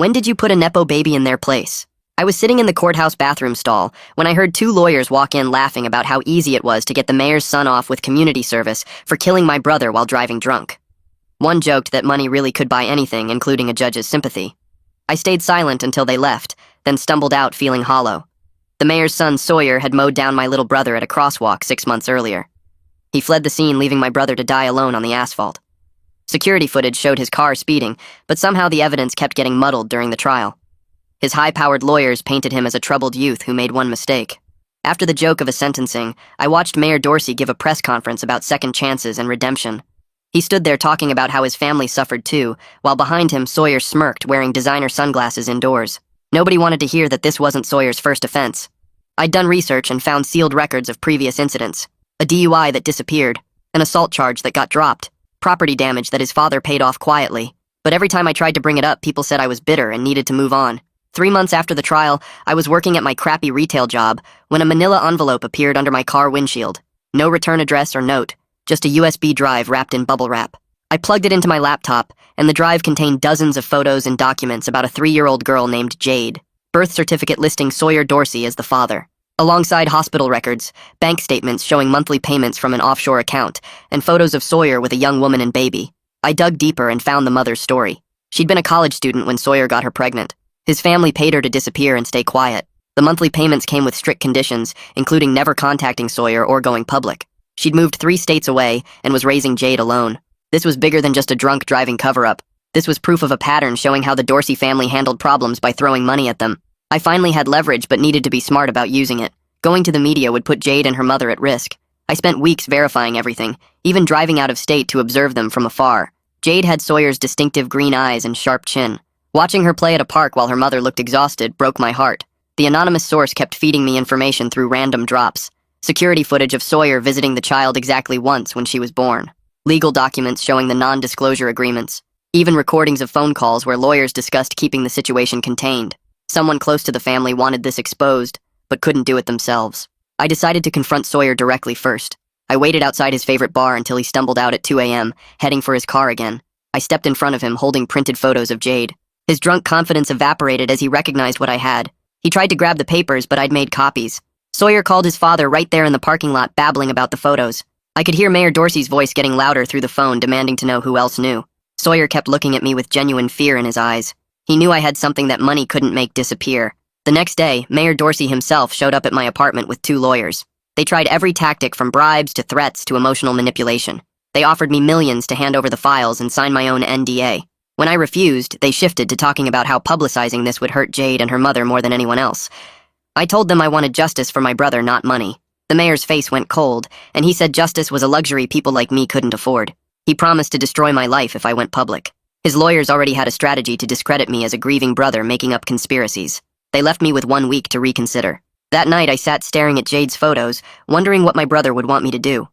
When did you put a Nepo baby in their place? I was sitting in the courthouse bathroom stall when I heard two lawyers walk in laughing about how easy it was to get the mayor's son off with community service for killing my brother while driving drunk. One joked that money really could buy anything, including a judge's sympathy. I stayed silent until they left, then stumbled out feeling hollow. The mayor's son, Sawyer, had mowed down my little brother at a crosswalk 6 months earlier. He fled the scene, leaving my brother to die alone on the asphalt. Security footage showed his car speeding, but somehow the evidence kept getting muddled during the trial. His high-powered lawyers painted him as a troubled youth who made one mistake. After the joke of a sentencing, I watched Mayor Dorsey give a press conference about second chances and redemption. He stood there talking about how his family suffered too, while behind him Sawyer smirked, wearing designer sunglasses indoors. Nobody wanted to hear that this wasn't Sawyer's first offense. I'd done research and found sealed records of previous incidents. A DUI that disappeared, an assault charge that got dropped, property damage that his father paid off quietly. But every time I tried to bring it up, people said I was bitter and needed to move on. 3 months after the trial, I was working at my crappy retail job when a manila envelope appeared under my car windshield. No return address or note, just a USB drive wrapped in bubble wrap. I plugged it into my laptop, and the drive contained dozens of photos and documents about a 3-year-old girl named Jade, birth certificate listing Sawyer Dorsey as the father, alongside hospital records, bank statements showing monthly payments from an offshore account, and photos of Sawyer with a young woman and baby. I dug deeper and found the mother's story. She'd been a college student when Sawyer got her pregnant. His family paid her to disappear and stay quiet. The monthly payments came with strict conditions, including never contacting Sawyer or going public. She'd moved 3 states away and was raising Jade alone. This was bigger than just a drunk driving cover-up. This was proof of a pattern showing how the Dorsey family handled problems by throwing money at them. I finally had leverage but needed to be smart about using it. Going to the media would put Jade and her mother at risk. I spent weeks verifying everything, even driving out of state to observe them from afar. Jade had Sawyer's distinctive green eyes and sharp chin. Watching her play at a park while her mother looked exhausted broke my heart. The anonymous source kept feeding me information through random drops. Security footage of Sawyer visiting the child exactly once when she was born. Legal documents showing the non-disclosure agreements. Even recordings of phone calls where lawyers discussed keeping the situation contained. Someone close to the family wanted this exposed, but couldn't do it themselves. I decided to confront Sawyer directly first. I waited outside his favorite bar until he stumbled out at 2 a.m., heading for his car again. I stepped in front of him, holding printed photos of Jade. His drunk confidence evaporated as he recognized what I had. He tried to grab the papers, but I'd made copies. Sawyer called his father right there in the parking lot, babbling about the photos. I could hear Mayor Dorsey's voice getting louder through the phone, demanding to know who else knew. Sawyer kept looking at me with genuine fear in his eyes. He knew I had something that money couldn't make disappear. The next day, Mayor Dorsey himself showed up at my apartment with 2 lawyers. They tried every tactic from bribes to threats to emotional manipulation. They offered me millions to hand over the files and sign my own NDA. When I refused, they shifted to talking about how publicizing this would hurt Jade and her mother more than anyone else. I told them I wanted justice for my brother, not money. The mayor's face went cold, and he said justice was a luxury people like me couldn't afford. He promised to destroy my life if I went public. His lawyers already had a strategy to discredit me as a grieving brother making up conspiracies. They left me with 1 week to reconsider. That night, I sat staring at Jade's photos, wondering what my brother would want me to do.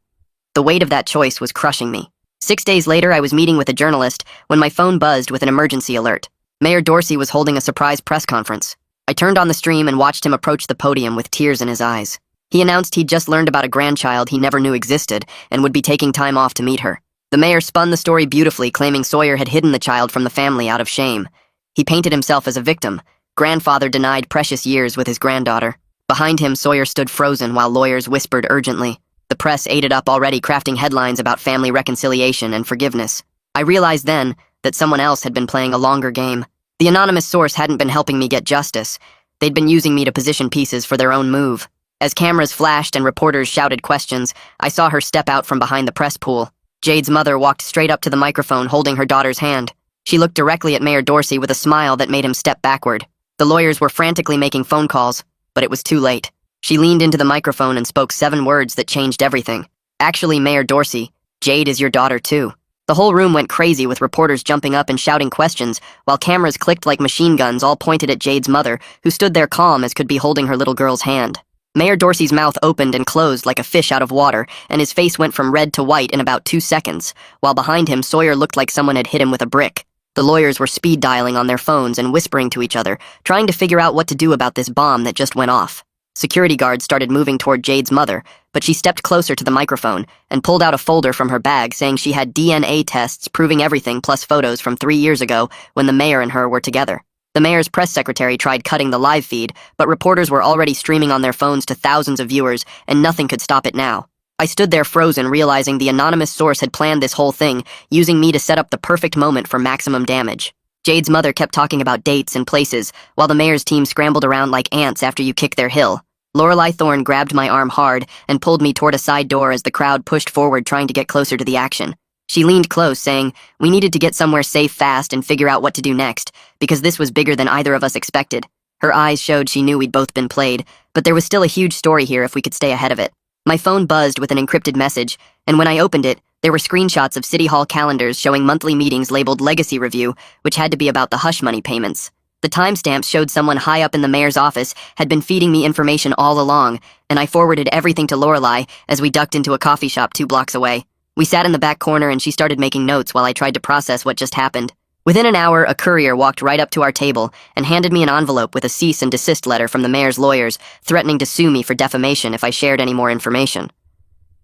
The weight of that choice was crushing me. 6 days later, I was meeting with a journalist when my phone buzzed with an emergency alert. Mayor Dorsey was holding a surprise press conference. I turned on the stream and watched him approach the podium with tears in his eyes. He announced he'd just learned about a grandchild he never knew existed and would be taking time off to meet her. The mayor spun the story beautifully, claiming Sawyer had hidden the child from the family out of shame. He painted himself as a victim. Grandfather denied precious years with his granddaughter. Behind him, Sawyer stood frozen while lawyers whispered urgently. The press ate it up already, crafting headlines about family reconciliation and forgiveness. I realized then that someone else had been playing a longer game. The anonymous source hadn't been helping me get justice. They'd been using me to position pieces for their own move. As cameras flashed and reporters shouted questions, I saw her step out from behind the press pool. Jade's mother walked straight up to the microphone, holding her daughter's hand. She looked directly at Mayor Dorsey with a smile that made him step backward. The lawyers were frantically making phone calls, but it was too late. She leaned into the microphone and spoke 7 words that changed everything. Actually, Mayor Dorsey, Jade is your daughter too. The whole room went crazy with reporters jumping up and shouting questions, while cameras clicked like machine guns, all pointed at Jade's mother, who stood there calm as could be holding her little girl's hand. Mayor Dorsey's mouth opened and closed like a fish out of water, and his face went from red to white in about 2 seconds, while behind him Sawyer looked like someone had hit him with a brick. The lawyers were speed dialing on their phones and whispering to each other, trying to figure out what to do about this bomb that just went off. Security guards started moving toward Jade's mother, but she stepped closer to the microphone and pulled out a folder from her bag saying she had DNA tests proving everything plus photos from 3 years ago when the mayor and her were together. The mayor's press secretary tried cutting the live feed, but reporters were already streaming on their phones to thousands of viewers, and nothing could stop it now. I stood there frozen, realizing the anonymous source had planned this whole thing, using me to set up the perfect moment for maximum damage. Jade's mother kept talking about dates and places, while the mayor's team scrambled around like ants after you kick their hill. Lorelei Thorne grabbed my arm hard and pulled me toward a side door as the crowd pushed forward trying to get closer to the action. She leaned close, saying we needed to get somewhere safe fast and figure out what to do next, because this was bigger than either of us expected. Her eyes showed she knew we'd both been played, but there was still a huge story here if we could stay ahead of it. My phone buzzed with an encrypted message, and when I opened it, there were screenshots of City Hall calendars showing monthly meetings labeled Legacy Review, which had to be about the hush money payments. The timestamps showed someone high up in the mayor's office had been feeding me information all along, and I forwarded everything to Lorelei as we ducked into a coffee shop 2 blocks away. We sat in the back corner and she started making notes while I tried to process what just happened. Within an hour, a courier walked right up to our table and handed me an envelope with a cease and desist letter from the mayor's lawyers, threatening to sue me for defamation if I shared any more information.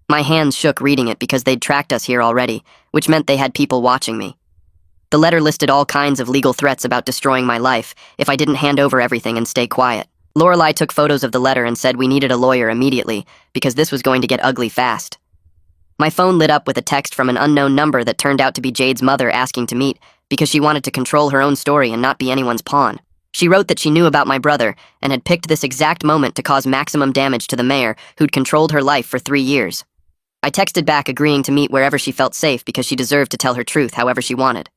My hands shook reading it because they'd tracked us here already, which meant they had people watching me. The letter listed all kinds of legal threats about destroying my life if I didn't hand over everything and stay quiet. Lorelei took photos of the letter and said we needed a lawyer immediately because this was going to get ugly fast. My phone lit up with a text from an unknown number that turned out to be Jade's mother asking to meet because she wanted to control her own story and not be anyone's pawn. She wrote that she knew about my brother and had picked this exact moment to cause maximum damage to the mayor who'd controlled her life for 3 years. I texted back agreeing to meet wherever she felt safe because she deserved to tell her truth however she wanted.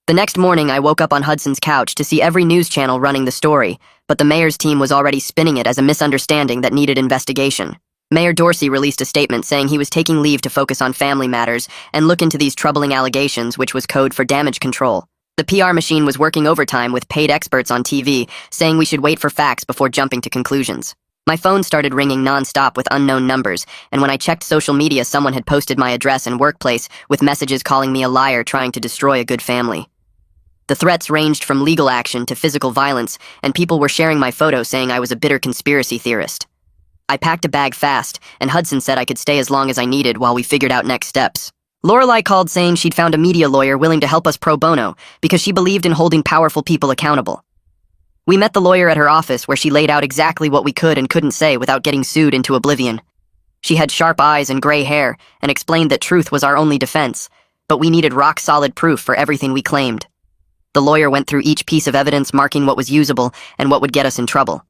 The next morning, I woke up on Hudson's couch to see every news channel running the story, but the mayor's team was already spinning it as a misunderstanding that needed investigation. Mayor Dorsey released a statement saying he was taking leave to focus on family matters and look into these troubling allegations, which was code for damage control. The PR machine was working overtime with paid experts on TV, saying we should wait for facts before jumping to conclusions. My phone started ringing non-stop with unknown numbers, and when I checked social media, someone had posted my address and workplace with messages calling me a liar trying to destroy a good family. The threats ranged from legal action to physical violence, and people were sharing my photo saying I was a bitter conspiracy theorist. I packed a bag fast, and Hudson said I could stay as long as I needed while we figured out next steps. Lorelei called saying she'd found a media lawyer willing to help us pro bono because she believed in holding powerful people accountable. We met the lawyer at her office where she laid out exactly what we could and couldn't say without getting sued into oblivion. She had sharp eyes and gray hair and explained that truth was our only defense, but we needed rock-solid proof for everything we claimed. The lawyer went through each piece of evidence, marking what was usable and what would get us in trouble.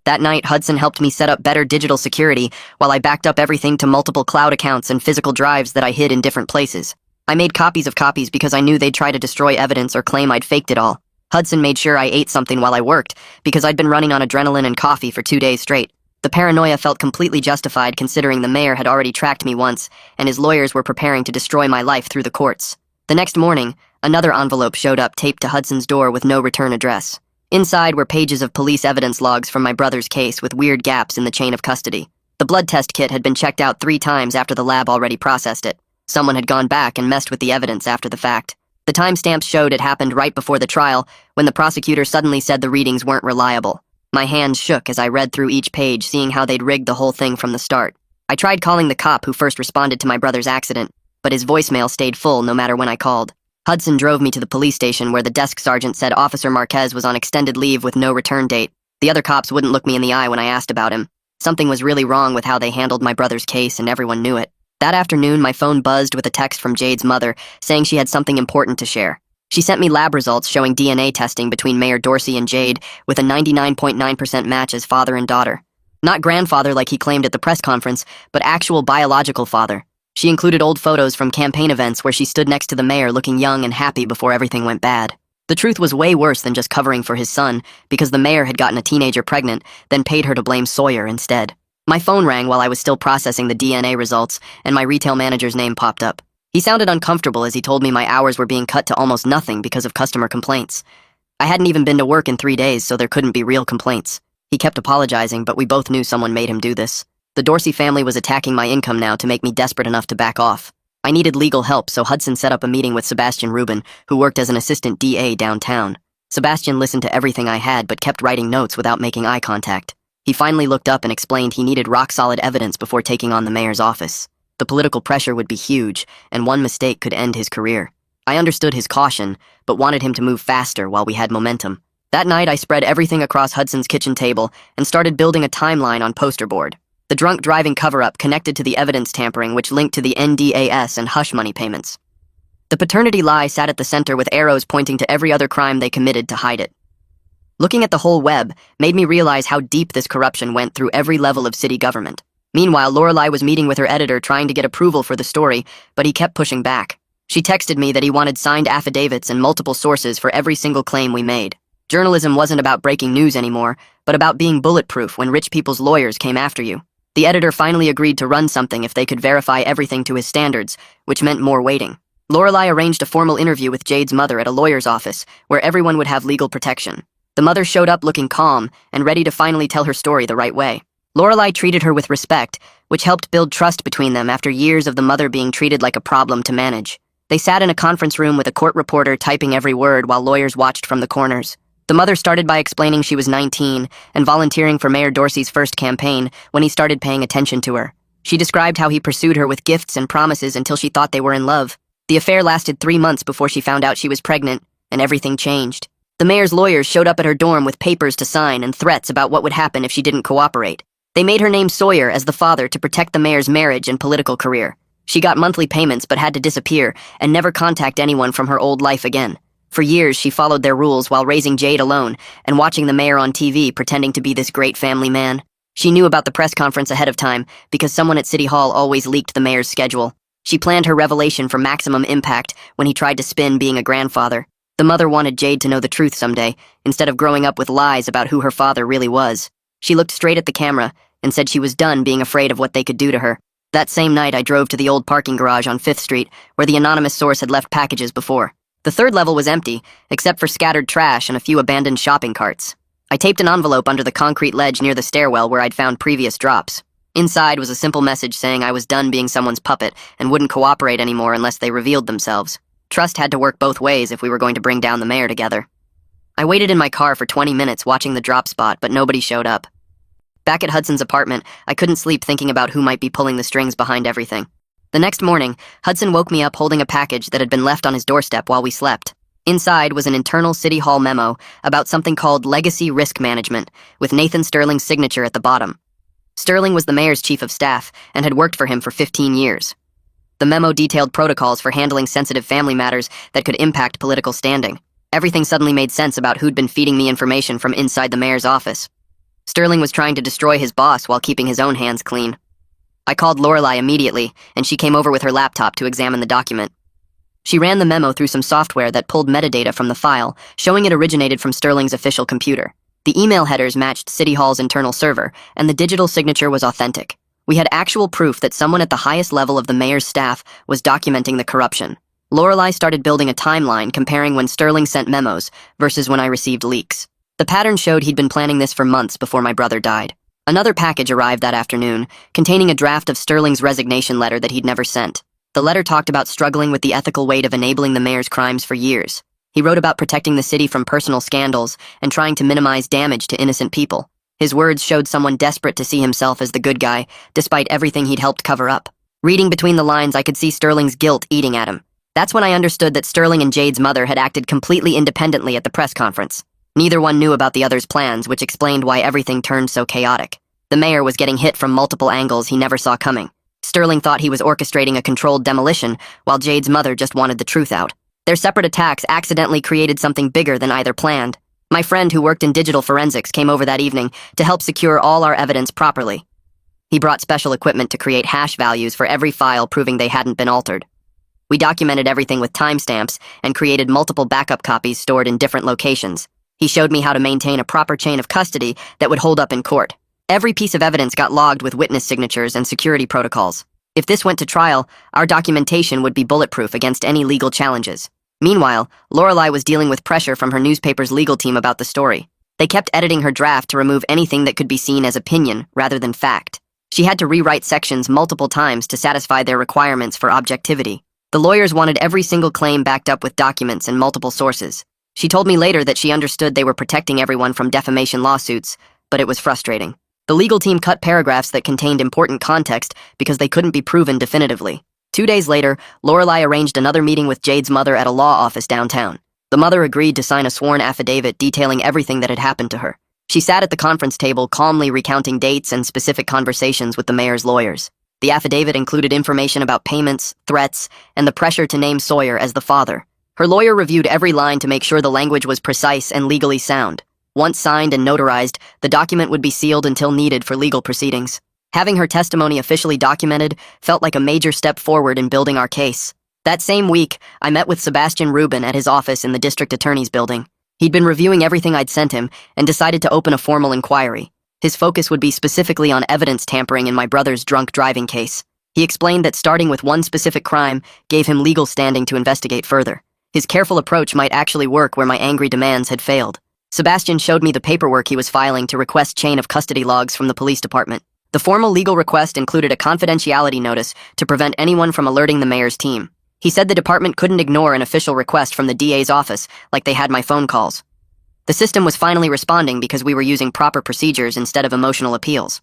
That night, Hudson helped me set up better digital security while I backed up everything to multiple cloud accounts and physical drives that I hid in different places. I made copies of copies because I knew they'd try to destroy evidence or claim I'd faked it all. Hudson made sure I ate something while I worked because I'd been running on adrenaline and coffee for 2 days straight. The paranoia felt completely justified considering the mayor had already tracked me once and his lawyers were preparing to destroy my life through the courts. The next morning, another envelope showed up taped to Hudson's door with no return address. Inside were pages of police evidence logs from my brother's case with weird gaps in the chain of custody. The blood test kit had been checked out 3 times after the lab already processed it. Someone had gone back and messed with the evidence after the fact. The timestamps showed it happened right before the trial, when the prosecutor suddenly said the readings weren't reliable. My hands shook as I read through each page, seeing how they'd rigged the whole thing from the start. I tried calling the cop who first responded to my brother's accident, but his voicemail stayed full no matter when I called. Hudson drove me to the police station where the desk sergeant said Officer Marquez was on extended leave with no return date. The other cops wouldn't look me in the eye when I asked about him. Something was really wrong with how they handled my brother's case, and everyone knew it. That afternoon, my phone buzzed with a text from Jade's mother saying she had something important to share. She sent me lab results showing DNA testing between Mayor Dorsey and Jade with a 99.9% match as father and daughter. Not grandfather like he claimed at the press conference, but actual biological father. She included old photos from campaign events where she stood next to the mayor looking young and happy before everything went bad. The truth was way worse than just covering for his son, because the mayor had gotten a teenager pregnant, then paid her to blame Sawyer instead. My phone rang while I was still processing the DNA results, and my retail manager's name popped up. He sounded uncomfortable as he told me my hours were being cut to almost nothing because of customer complaints. I hadn't even been to work in 3 days, so there couldn't be real complaints. He kept apologizing, but we both knew someone made him do this. The Dorsey family was attacking my income now to make me desperate enough to back off. I needed legal help, so Hudson set up a meeting with Sebastian Rubin, who worked as an assistant DA downtown. Sebastian listened to everything I had but kept writing notes without making eye contact. He finally looked up and explained he needed rock-solid evidence before taking on the mayor's office. The political pressure would be huge, and one mistake could end his career. I understood his caution, but wanted him to move faster while we had momentum. That night, I spread everything across Hudson's kitchen table and started building a timeline on poster board. The drunk driving cover-up connected to the evidence tampering, which linked to the NDAS and hush money payments. The paternity lie sat at the center with arrows pointing to every other crime they committed to hide it. Looking at the whole web made me realize how deep this corruption went through every level of city government. Meanwhile, Lorelei was meeting with her editor trying to get approval for the story, but he kept pushing back. She texted me that he wanted signed affidavits and multiple sources for every single claim we made. Journalism wasn't about breaking news anymore, but about being bulletproof when rich people's lawyers came after you. The editor finally agreed to run something if they could verify everything to his standards, which meant more waiting. Lorelei arranged a formal interview with Jade's mother at a lawyer's office, where everyone would have legal protection. The mother showed up looking calm and ready to finally tell her story the right way. Lorelei treated her with respect, which helped build trust between them after years of the mother being treated like a problem to manage. They sat in a conference room with a court reporter typing every word while lawyers watched from the corners. The mother started by explaining she was 19 and volunteering for Mayor Dorsey's first campaign when he started paying attention to her. She described how he pursued her with gifts and promises until she thought they were in love. The affair lasted 3 months before she found out she was pregnant, and everything changed. The mayor's lawyers showed up at her dorm with papers to sign and threats about what would happen if she didn't cooperate. They made her name Sawyer as the father to protect the mayor's marriage and political career. She got monthly payments but had to disappear and never contact anyone from her old life again. For years, she followed their rules while raising Jade alone and watching the mayor on TV pretending to be this great family man. She knew about the press conference ahead of time because someone at City Hall always leaked the mayor's schedule. She planned her revelation for maximum impact when he tried to spin being a grandfather. The mother wanted Jade to know the truth someday, instead of growing up with lies about who her father really was. She looked straight at the camera and said she was done being afraid of what they could do to her. That same night, I drove to the old parking garage on 5th Street, where the anonymous source had left packages before. The third level was empty, except for scattered trash and a few abandoned shopping carts. I taped an envelope under the concrete ledge near the stairwell where I'd found previous drops. Inside was a simple message saying I was done being someone's puppet and wouldn't cooperate anymore unless they revealed themselves. Trust had to work both ways if we were going to bring down the mayor together. I waited in my car for 20 minutes watching the drop spot, but nobody showed up. Back at Hudson's apartment, I couldn't sleep thinking about who might be pulling the strings behind everything. The next morning, Hudson woke me up holding a package that had been left on his doorstep while we slept. Inside was an internal City Hall memo about something called Legacy Risk Management, with Nathan Sterling's signature at the bottom. Sterling was the mayor's chief of staff and had worked for him for 15 years. The memo detailed protocols for handling sensitive family matters that could impact political standing. Everything suddenly made sense about who'd been feeding me information from inside the mayor's office. Sterling was trying to destroy his boss while keeping his own hands clean. I called Lorelei immediately, and she came over with her laptop to examine the document. She ran the memo through some software that pulled metadata from the file, showing it originated from Sterling's official computer. The email headers matched City Hall's internal server, and the digital signature was authentic. We had actual proof that someone at the highest level of the mayor's staff was documenting the corruption. Lorelei started building a timeline comparing when Sterling sent memos versus when I received leaks. The pattern showed he'd been planning this for months before my brother died. Another package arrived that afternoon, containing a draft of Sterling's resignation letter that he'd never sent. The letter talked about struggling with the ethical weight of enabling the mayor's crimes for years. He wrote about protecting the city from personal scandals and trying to minimize damage to innocent people. His words showed someone desperate to see himself as the good guy, despite everything he'd helped cover up. Reading between the lines, I could see Sterling's guilt eating at him. That's when I understood that Sterling and Jade's mother had acted completely independently at the press conference. Neither one knew about the other's plans, which explained why everything turned so chaotic. The mayor was getting hit from multiple angles he never saw coming. Sterling thought he was orchestrating a controlled demolition, while Jade's mother just wanted the truth out. Their separate attacks accidentally created something bigger than either planned. My friend who worked in digital forensics came over that evening to help secure all our evidence properly. He brought special equipment to create hash values for every file proving they hadn't been altered. We documented everything with timestamps and created multiple backup copies stored in different locations. He showed me how to maintain a proper chain of custody that would hold up in court. Every piece of evidence got logged with witness signatures and security protocols. If this went to trial, our documentation would be bulletproof against any legal challenges. Meanwhile, Lorelei was dealing with pressure from her newspaper's legal team about the story. They kept editing her draft to remove anything that could be seen as opinion rather than fact. She had to rewrite sections multiple times to satisfy their requirements for objectivity. The lawyers wanted every single claim backed up with documents and multiple sources. She told me later that she understood they were protecting everyone from defamation lawsuits, but it was frustrating. The legal team cut paragraphs that contained important context because they couldn't be proven definitively. 2 days later, Lorelei arranged another meeting with Jade's mother at a law office downtown. The mother agreed to sign a sworn affidavit detailing everything that had happened to her. She sat at the conference table calmly recounting dates and specific conversations with the mayor's lawyers. The affidavit included information about payments, threats, and the pressure to name Sawyer as the father. Her lawyer reviewed every line to make sure the language was precise and legally sound. Once signed and notarized, the document would be sealed until needed for legal proceedings. Having her testimony officially documented felt like a major step forward in building our case. That same week, I met with Sebastian Rubin at his office in the district attorney's building. He'd been reviewing everything I'd sent him and decided to open a formal inquiry. His focus would be specifically on evidence tampering in my brother's drunk driving case. He explained that starting with one specific crime gave him legal standing to investigate further. His careful approach might actually work where my angry demands had failed. Sebastian showed me the paperwork he was filing to request chain of custody logs from the police department. The formal legal request included a confidentiality notice to prevent anyone from alerting the mayor's team. He said the department couldn't ignore an official request from the DA's office like they had my phone calls. The system was finally responding because we were using proper procedures instead of emotional appeals.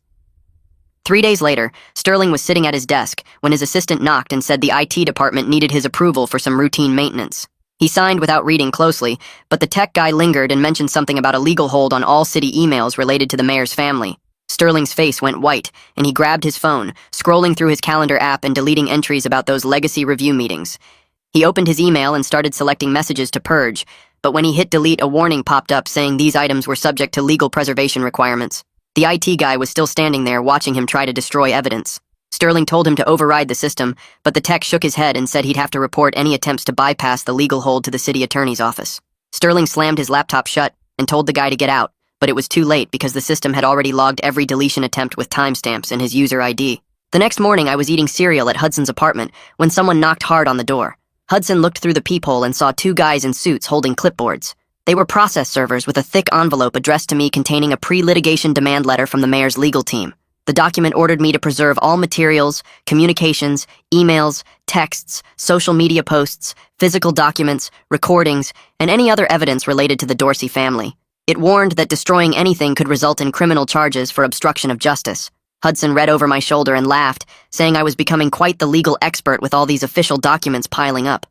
3 days later, Sterling was sitting at his desk when his assistant knocked and said the IT department needed his approval for some routine maintenance. He signed without reading closely, but the tech guy lingered and mentioned something about a legal hold on all city emails related to the mayor's family. Sterling's face went white, and he grabbed his phone, scrolling through his calendar app and deleting entries about those legacy review meetings. He opened his email and started selecting messages to purge, but when he hit delete, a warning popped up saying these items were subject to legal preservation requirements. The IT guy was still standing there watching him try to destroy evidence. Sterling told him to override the system, but the tech shook his head and said he'd have to report any attempts to bypass the legal hold to the city attorney's office. Sterling slammed his laptop shut and told the guy to get out, but it was too late because the system had already logged every deletion attempt with timestamps and his user ID. The next morning, I was eating cereal at Hudson's apartment when someone knocked hard on the door. Hudson looked through the peephole and saw 2 guys in suits holding clipboards. They were process servers with a thick envelope addressed to me containing a pre-litigation demand letter from the mayor's legal team. The document ordered me to preserve all materials, communications, emails, texts, social media posts, physical documents, recordings, and any other evidence related to the Dorsey family. It warned that destroying anything could result in criminal charges for obstruction of justice. Hudson read over my shoulder and laughed, saying I was becoming quite the legal expert with all these official documents piling up.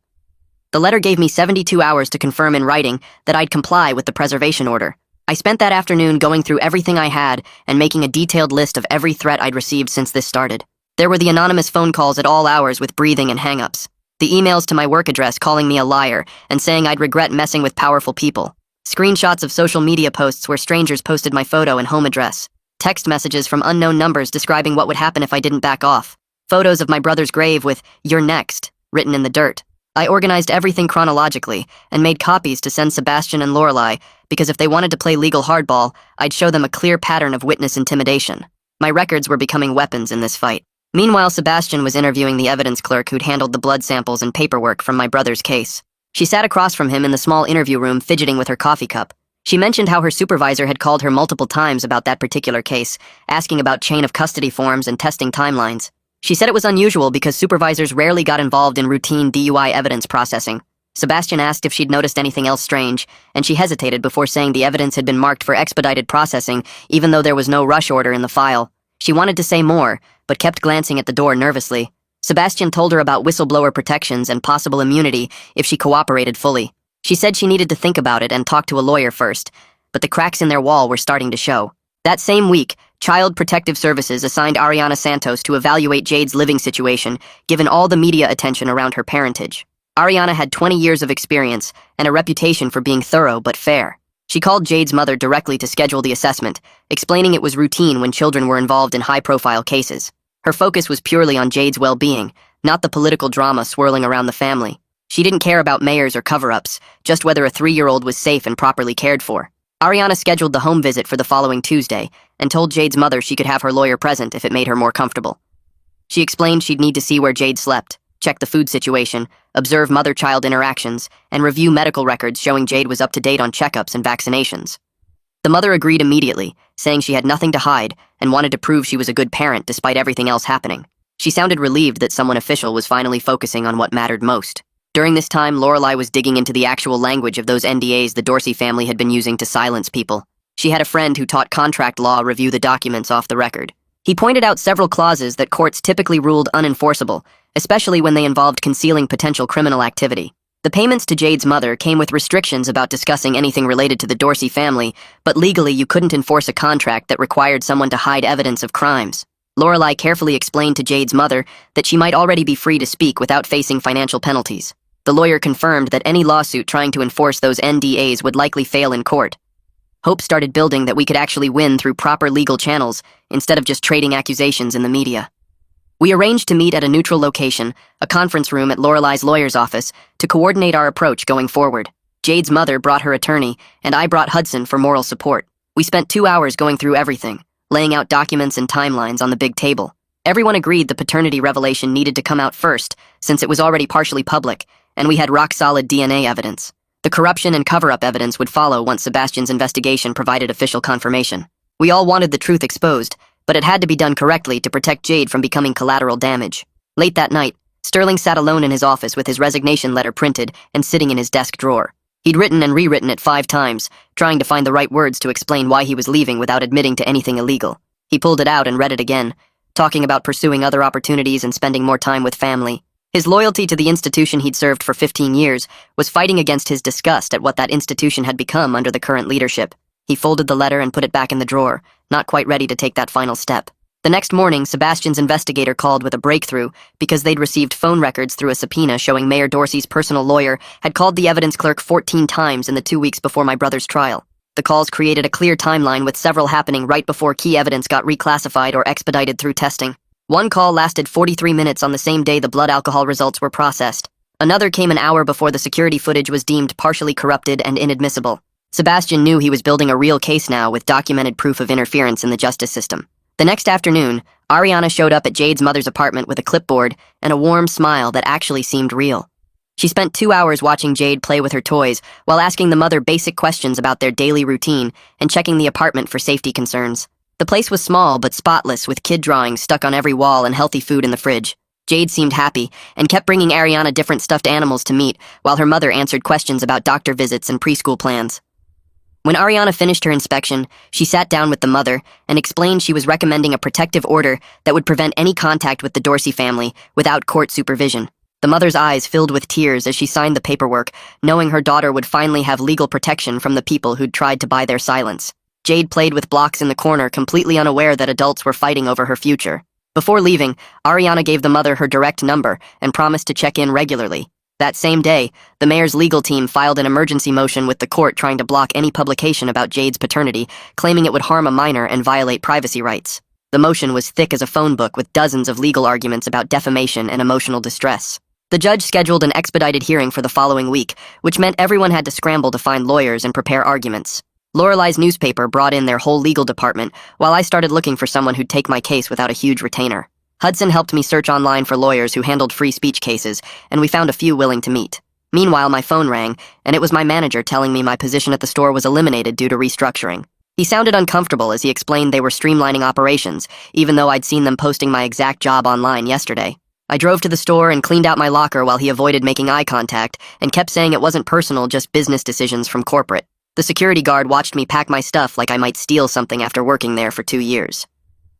The letter gave me 72 hours to confirm in writing that I'd comply with the preservation order. I spent that afternoon going through everything I had and making a detailed list of every threat I'd received since this started. There were the anonymous phone calls at all hours with breathing and hang-ups. The emails to my work address calling me a liar and saying I'd regret messing with powerful people. Screenshots of social media posts where strangers posted my photo and home address. Text messages from unknown numbers describing what would happen if I didn't back off. Photos of my brother's grave with, "You're next," written in the dirt. I organized everything chronologically and made copies to send Sebastian and Lorelei because if they wanted to play legal hardball, I'd show them a clear pattern of witness intimidation. My records were becoming weapons in this fight. Meanwhile, Sebastian was interviewing the evidence clerk who'd handled the blood samples and paperwork from my brother's case. She sat across from him in the small interview room, fidgeting with her coffee cup. She mentioned how her supervisor had called her multiple times about that particular case, asking about chain of custody forms and testing timelines. She said it was unusual because supervisors rarely got involved in routine DUI evidence processing. Sebastian asked if she'd noticed anything else strange, and she hesitated before saying the evidence had been marked for expedited processing, even though there was no rush order in the file. She wanted to say more, but kept glancing at the door nervously. Sebastian told her about whistleblower protections and possible immunity if she cooperated fully. She said she needed to think about it and talk to a lawyer first, but the cracks in their wall were starting to show. That same week, Child Protective Services assigned Ariana Santos to evaluate Jade's living situation, given all the media attention around her parentage. Ariana had 20 years of experience and a reputation for being thorough but fair. She called Jade's mother directly to schedule the assessment, explaining it was routine when children were involved in high-profile cases. Her focus was purely on Jade's well-being, not the political drama swirling around the family. She didn't care about mayors or cover-ups, just whether a 3-year-old was safe and properly cared for. Ariana scheduled the home visit for the following Tuesday and told Jade's mother she could have her lawyer present if it made her more comfortable. She explained she'd need to see where Jade slept, check the food situation, observe mother-child interactions, and review medical records showing Jade was up to date on checkups and vaccinations. The mother agreed immediately, saying she had nothing to hide and wanted to prove she was a good parent despite everything else happening. She sounded relieved that someone official was finally focusing on what mattered most. During this time, Lorelei was digging into the actual language of those NDAs the Dorsey family had been using to silence people. She had a friend who taught contract law review the documents off the record. He pointed out several clauses that courts typically ruled unenforceable, especially when they involved concealing potential criminal activity. The payments to Jade's mother came with restrictions about discussing anything related to the Dorsey family, but legally you couldn't enforce a contract that required someone to hide evidence of crimes. Lorelai carefully explained to Jade's mother that she might already be free to speak without facing financial penalties. The lawyer confirmed that any lawsuit trying to enforce those NDAs would likely fail in court. Hope started building that we could actually win through proper legal channels instead of just trading accusations in the media. We arranged to meet at a neutral location, a conference room at Lorelai's lawyer's office, to coordinate our approach going forward. Jade's mother brought her attorney, and I brought Hudson for moral support. We spent 2 hours going through everything, laying out documents and timelines on the big table. Everyone agreed the paternity revelation needed to come out first, since it was already partially public, and we had rock-solid DNA evidence. The corruption and cover-up evidence would follow once Sebastian's investigation provided official confirmation. We all wanted the truth exposed, but it had to be done correctly to protect Jade from becoming collateral damage. Late that night, Sterling sat alone in his office with his resignation letter printed and sitting in his desk drawer. He'd written and rewritten it 5 times, trying to find the right words to explain why he was leaving without admitting to anything illegal. He pulled it out and read it again, talking about pursuing other opportunities and spending more time with family. His loyalty to the institution he'd served for 15 years was fighting against his disgust at what that institution had become under the current leadership. He folded the letter and put it back in the drawer, not quite ready to take that final step. The next morning, Sebastian's investigator called with a breakthrough because they'd received phone records through a subpoena showing Mayor Dorsey's personal lawyer had called the evidence clerk 14 times in the 2 weeks before my brother's trial. The calls created a clear timeline with several happening right before key evidence got reclassified or expedited through testing. One call lasted 43 minutes on the same day the blood alcohol results were processed. Another came an hour before the security footage was deemed partially corrupted and inadmissible. Sebastian knew he was building a real case now with documented proof of interference in the justice system. The next afternoon, Ariana showed up at Jade's mother's apartment with a clipboard and a warm smile that actually seemed real. She spent 2 hours watching Jade play with her toys while asking the mother basic questions about their daily routine and checking the apartment for safety concerns. The place was small but spotless with kid drawings stuck on every wall and healthy food in the fridge. Jade seemed happy and kept bringing Ariana different stuffed animals to meet while her mother answered questions about doctor visits and preschool plans. When Ariana finished her inspection, she sat down with the mother and explained she was recommending a protective order that would prevent any contact with the Dorsey family without court supervision. The mother's eyes filled with tears as she signed the paperwork, knowing her daughter would finally have legal protection from the people who'd tried to buy their silence. Jade played with blocks in the corner, completely unaware that adults were fighting over her future. Before leaving, Ariana gave the mother her direct number and promised to check in regularly. That same day, the mayor's legal team filed an emergency motion with the court trying to block any publication about Jade's paternity, claiming it would harm a minor and violate privacy rights. The motion was thick as a phone book with dozens of legal arguments about defamation and emotional distress. The judge scheduled an expedited hearing for the following week, which meant everyone had to scramble to find lawyers and prepare arguments. Lorelai's newspaper brought in their whole legal department, while I started looking for someone who'd take my case without a huge retainer. Hudson helped me search online for lawyers who handled free speech cases, and we found a few willing to meet. Meanwhile, my phone rang, and it was my manager telling me my position at the store was eliminated due to restructuring. He sounded uncomfortable as he explained they were streamlining operations, even though I'd seen them posting my exact job online yesterday. I drove to the store and cleaned out my locker while he avoided making eye contact and kept saying it wasn't personal, just business decisions from corporate. The security guard watched me pack my stuff like I might steal something after working there for 2 years.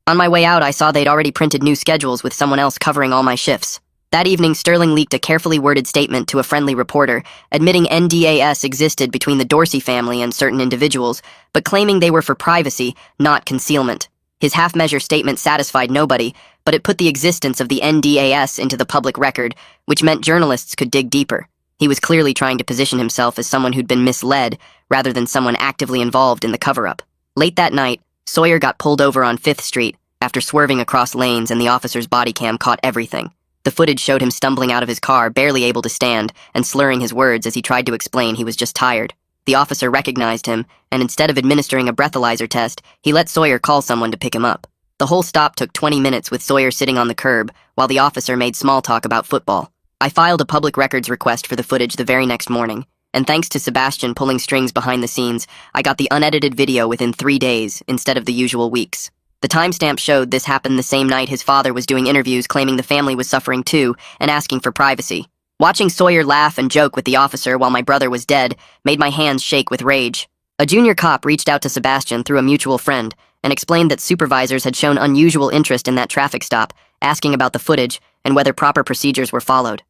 On my way out, I saw they'd already printed new schedules with someone else covering all my shifts. That evening, Sterling leaked a carefully worded statement to a friendly reporter, admitting NDAS existed between the Dorsey family and certain individuals, but claiming they were for privacy, not concealment. His half-measure statement satisfied nobody, but it put the existence of the NDAS into the public record, which meant journalists could dig deeper. He was clearly trying to position himself as someone who'd been misled, rather than someone actively involved in the cover-up. Late that night, Sawyer got pulled over on 5th Street after swerving across lanes, and the officer's body cam caught everything. The footage showed him stumbling out of his car, barely able to stand, and slurring his words as he tried to explain he was just tired. The officer recognized him, and instead of administering a breathalyzer test, he let Sawyer call someone to pick him up. The whole stop took 20 minutes with Sawyer sitting on the curb, while the officer made small talk about football. I filed a public records request for the footage the very next morning, and thanks to Sebastian pulling strings behind the scenes, I got the unedited video within 3 days instead of the usual weeks. The timestamp showed this happened the same night his father was doing interviews claiming the family was suffering too and asking for privacy. Watching Sawyer laugh and joke with the officer while my brother was dead made my hands shake with rage. A junior cop reached out to Sebastian through a mutual friend and explained that supervisors had shown unusual interest in that traffic stop, asking about the footage and whether proper procedures were followed.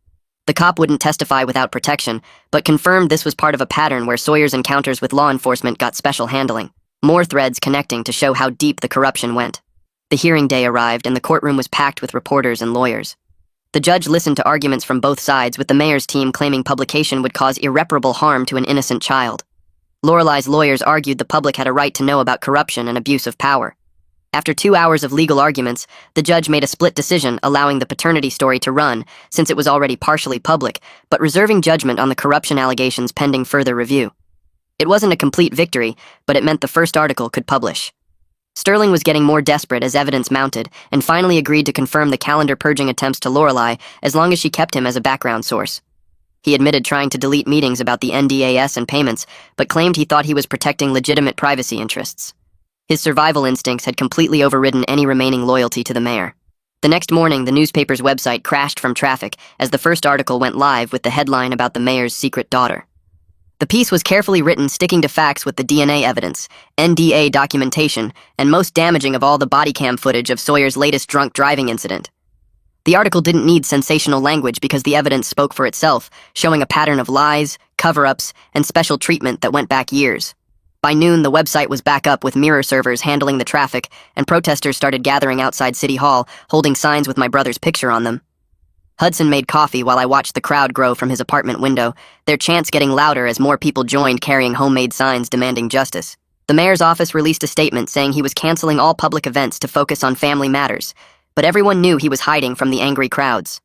The cop wouldn't testify without protection, but confirmed this was part of a pattern where Sawyer's encounters with law enforcement got special handling. More threads connecting to show how deep the corruption went. The hearing day arrived, and the courtroom was packed with reporters and lawyers. The judge listened to arguments from both sides, with the mayor's team claiming publication would cause irreparable harm to an innocent child. Lorelei's lawyers argued the public had a right to know about corruption and abuse of power. After 2 hours of legal arguments, the judge made a split decision, allowing the paternity story to run, since it was already partially public, but reserving judgment on the corruption allegations pending further review. It wasn't a complete victory, but it meant the first article could publish. Sterling was getting more desperate as evidence mounted, and finally agreed to confirm the calendar purging attempts to Lorelei as long as she kept him as a background source. He admitted trying to delete meetings about the NDAS and payments, but claimed he thought he was protecting legitimate privacy interests. His survival instincts had completely overridden any remaining loyalty to the mayor. The next morning, the newspaper's website crashed from traffic as the first article went live with the headline about the mayor's secret daughter. The piece was carefully written, sticking to facts with the DNA evidence, NDA documentation, and most damaging of all, the body cam footage of Sawyer's latest drunk driving incident. The article didn't need sensational language because the evidence spoke for itself, showing a pattern of lies, cover-ups, and special treatment that went back years. By noon, the website was back up with mirror servers handling the traffic, and protesters started gathering outside City Hall, holding signs with my brother's picture on them. Hudson made coffee while I watched the crowd grow from his apartment window, their chants getting louder as more people joined, carrying homemade signs demanding justice. The mayor's office released a statement saying he was canceling all public events to focus on family matters, but everyone knew he was hiding from the angry crowds.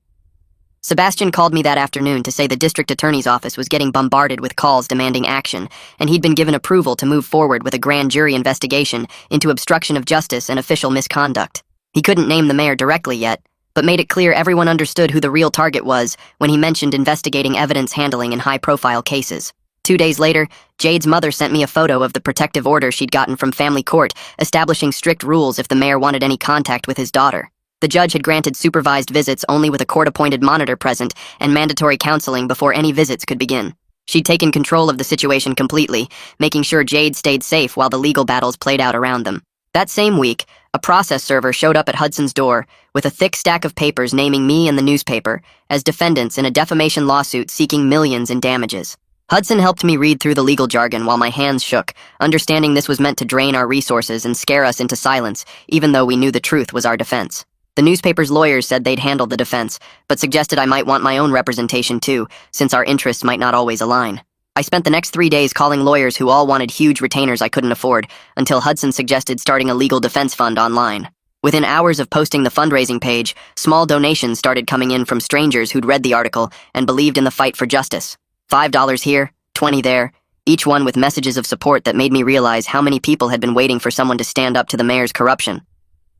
Sebastian called me that afternoon to say the district attorney's office was getting bombarded with calls demanding action, and he'd been given approval to move forward with a grand jury investigation into obstruction of justice and official misconduct. He couldn't name the mayor directly yet, but made it clear everyone understood who the real target was when he mentioned investigating evidence handling in high-profile cases. 2 days later, Jade's mother sent me a photo of the protective order she'd gotten from family court, establishing strict rules if the mayor wanted any contact with his daughter. The judge had granted supervised visits only with a court-appointed monitor present and mandatory counseling before any visits could begin. She'd taken control of the situation completely, making sure Jade stayed safe while the legal battles played out around them. That same week, a process server showed up at Hudson's door with a thick stack of papers naming me and the newspaper as defendants in a defamation lawsuit seeking millions in damages. Hudson helped me read through the legal jargon while my hands shook, understanding this was meant to drain our resources and scare us into silence, even though we knew the truth was our defense. The newspaper's lawyers said they'd handled the defense, but suggested I might want my own representation too, since our interests might not always align. I spent the next 3 days calling lawyers who all wanted huge retainers I couldn't afford, until Hudson suggested starting a legal defense fund online. Within hours of posting the fundraising page, small donations started coming in from strangers who'd read the article and believed in the fight for justice. $5 here, $20 there, each one with messages of support that made me realize how many people had been waiting for someone to stand up to the mayor's corruption.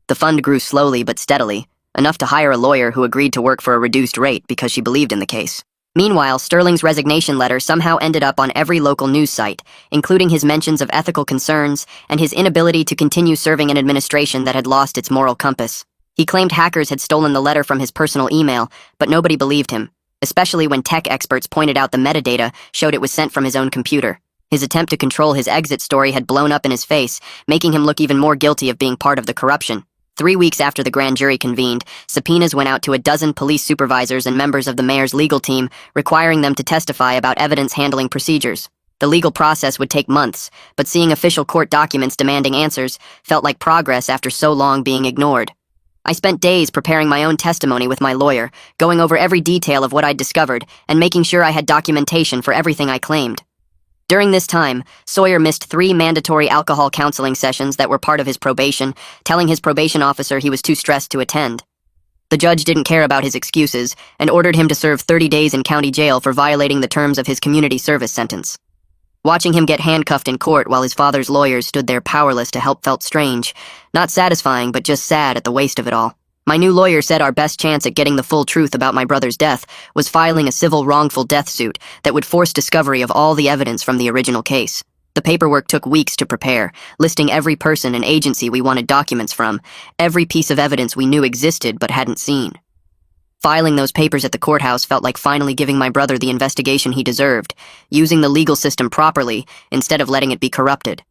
The fund grew slowly but steadily, enough to hire a lawyer who agreed to work for a reduced rate because she believed in the case. Meanwhile, Sterling's resignation letter somehow ended up on every local news site, including his mentions of ethical concerns and his inability to continue serving an administration that had lost its moral compass. He claimed hackers had stolen the letter from his personal email, but nobody believed him, especially when tech experts pointed out the metadata showed it was sent from his own computer. His attempt to control his exit story had blown up in his face, making him look even more guilty of being part of the corruption. 3 weeks after the grand jury convened, subpoenas went out to a dozen police supervisors and members of the mayor's legal team, requiring them to testify about evidence handling procedures. The legal process would take months, but seeing official court documents demanding answers felt like progress after so long being ignored. I spent days preparing my own testimony with my lawyer, going over every detail of what I'd discovered, and making sure I had documentation for everything I claimed. During this time, Sawyer missed 3 mandatory alcohol counseling sessions that were part of his probation, telling his probation officer he was too stressed to attend. The judge didn't care about his excuses and ordered him to serve 30 days in county jail for violating the terms of his community service sentence. Watching him get handcuffed in court while his father's lawyers stood there powerless to help felt strange, not satisfying but just sad at the waste of it all. My new lawyer said our best chance at getting the full truth about my brother's death was filing a civil wrongful death suit that would force discovery of all the evidence from the original case. The paperwork took weeks to prepare, listing every person and agency we wanted documents from, every piece of evidence we knew existed but hadn't seen. Filing those papers at the courthouse felt like finally giving my brother the investigation he deserved, using the legal system properly instead of letting it be corrupted.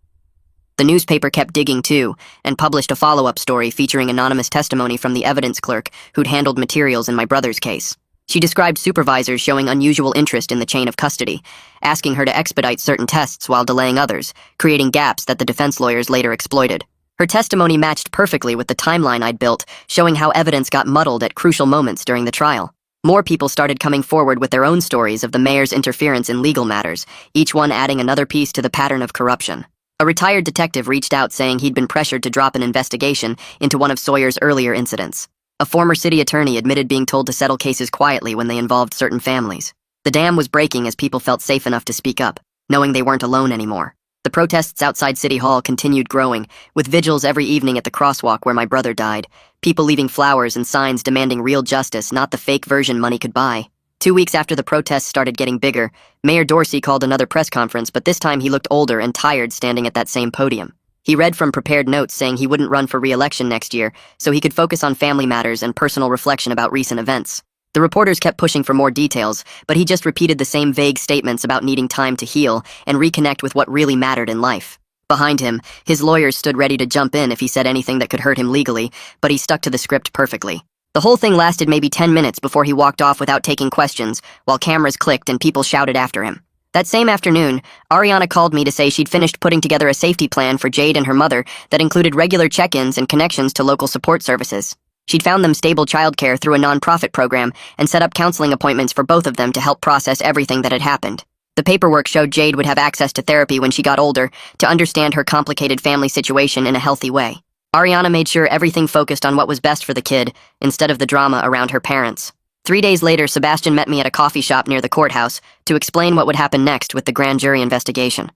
The newspaper kept digging too, and published a follow-up story featuring anonymous testimony from the evidence clerk who'd handled materials in my brother's case. She described supervisors showing unusual interest in the chain of custody, asking her to expedite certain tests while delaying others, creating gaps that the defense lawyers later exploited. Her testimony matched perfectly with the timeline I'd built, showing how evidence got muddled at crucial moments during the trial. More people started coming forward with their own stories of the mayor's interference in legal matters, each one adding another piece to the pattern of corruption. A retired detective reached out saying he'd been pressured to drop an investigation into one of Sawyer's earlier incidents. A former city attorney admitted being told to settle cases quietly when they involved certain families. The dam was breaking as people felt safe enough to speak up, knowing they weren't alone anymore. The protests outside City Hall continued growing, with vigils every evening at the crosswalk where my brother died, people leaving flowers and signs demanding real justice, not the fake version money could buy. 2 weeks after the protests started getting bigger, Mayor Dorsey called another press conference, but this time he looked older and tired standing at that same podium. He read from prepared notes saying he wouldn't run for re-election next year, so he could focus on family matters and personal reflection about recent events. The reporters kept pushing for more details, but he just repeated the same vague statements about needing time to heal and reconnect with what really mattered in life. Behind him, his lawyers stood ready to jump in if he said anything that could hurt him legally, but he stuck to the script perfectly. The whole thing lasted maybe 10 minutes before he walked off without taking questions, while cameras clicked and people shouted after him. That same afternoon, Ariana called me to say she'd finished putting together a safety plan for Jade and her mother that included regular check-ins and connections to local support services. She'd found them stable childcare through a non-profit program and set up counseling appointments for both of them to help process everything that had happened. The paperwork showed Jade would have access to therapy when she got older to understand her complicated family situation in a healthy way. Ariana made sure everything focused on what was best for the kid instead of the drama around her parents. 3 days later, Sebastian met me at a coffee shop near the courthouse to explain what would happen next with the grand jury investigation.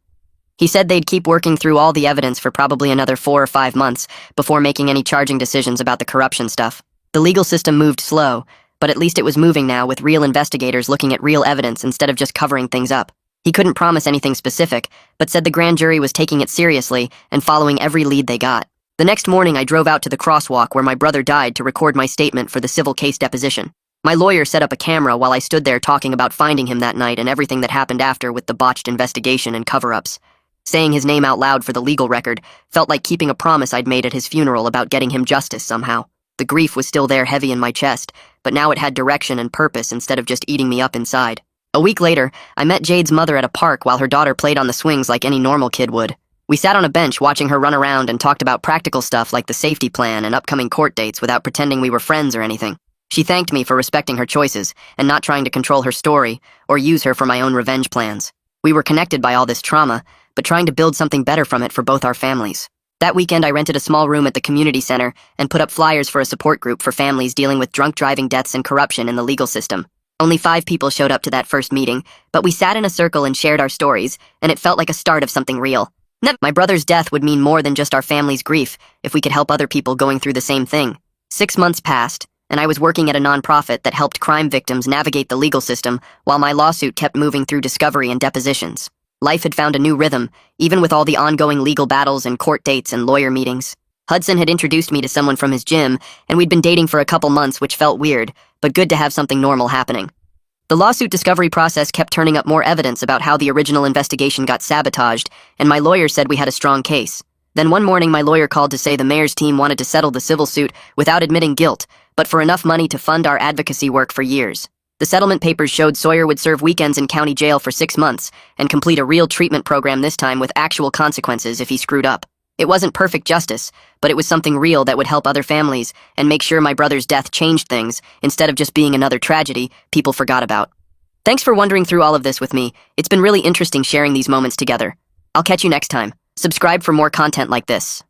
He said they'd keep working through all the evidence for probably another 4 or 5 months before making any charging decisions about the corruption stuff. The legal system moved slow, but at least it was moving now with real investigators looking at real evidence instead of just covering things up. He couldn't promise anything specific, but said the grand jury was taking it seriously and following every lead they got. The next morning, I drove out to the crosswalk where my brother died to record my statement for the civil case deposition. My lawyer set up a camera while I stood there talking about finding him that night and everything that happened after with the botched investigation and cover-ups. Saying his name out loud for the legal record felt like keeping a promise I'd made at his funeral about getting him justice somehow. The grief was still there heavy in my chest, but now it had direction and purpose instead of just eating me up inside. A week later, I met Jade's mother at a park while her daughter played on the swings like any normal kid would. We sat on a bench watching her run around and talked about practical stuff like the safety plan and upcoming court dates without pretending we were friends or anything. She thanked me for respecting her choices and not trying to control her story or use her for my own revenge plans. We were connected by all this trauma, but trying to build something better from it for both our families. That weekend, I rented a small room at the community center and put up flyers for a support group for families dealing with drunk driving deaths and corruption in the legal system. Only 5 people showed up to that first meeting, but we sat in a circle and shared our stories, and it felt like a start of something real. My brother's death would mean more than just our family's grief if we could help other people going through the same thing. 6 months passed, and I was working at a nonprofit that helped crime victims navigate the legal system while my lawsuit kept moving through discovery and depositions. Life had found a new rhythm, even with all the ongoing legal battles and court dates and lawyer meetings. Hudson had introduced me to someone from his gym, and we'd been dating for a couple months, which felt weird, but good to have something normal happening. The lawsuit discovery process kept turning up more evidence about how the original investigation got sabotaged, and my lawyer said we had a strong case. Then one morning my lawyer called to say the mayor's team wanted to settle the civil suit without admitting guilt, but for enough money to fund our advocacy work for years. The settlement papers showed Sawyer would serve weekends in county jail for 6 months and complete a real treatment program this time with actual consequences if he screwed up. It wasn't perfect justice, but it was something real that would help other families and make sure my brother's death changed things instead of just being another tragedy people forgot about. Thanks for wandering through all of this with me. It's been really interesting sharing these moments together. I'll catch you next time. Subscribe for more content like this.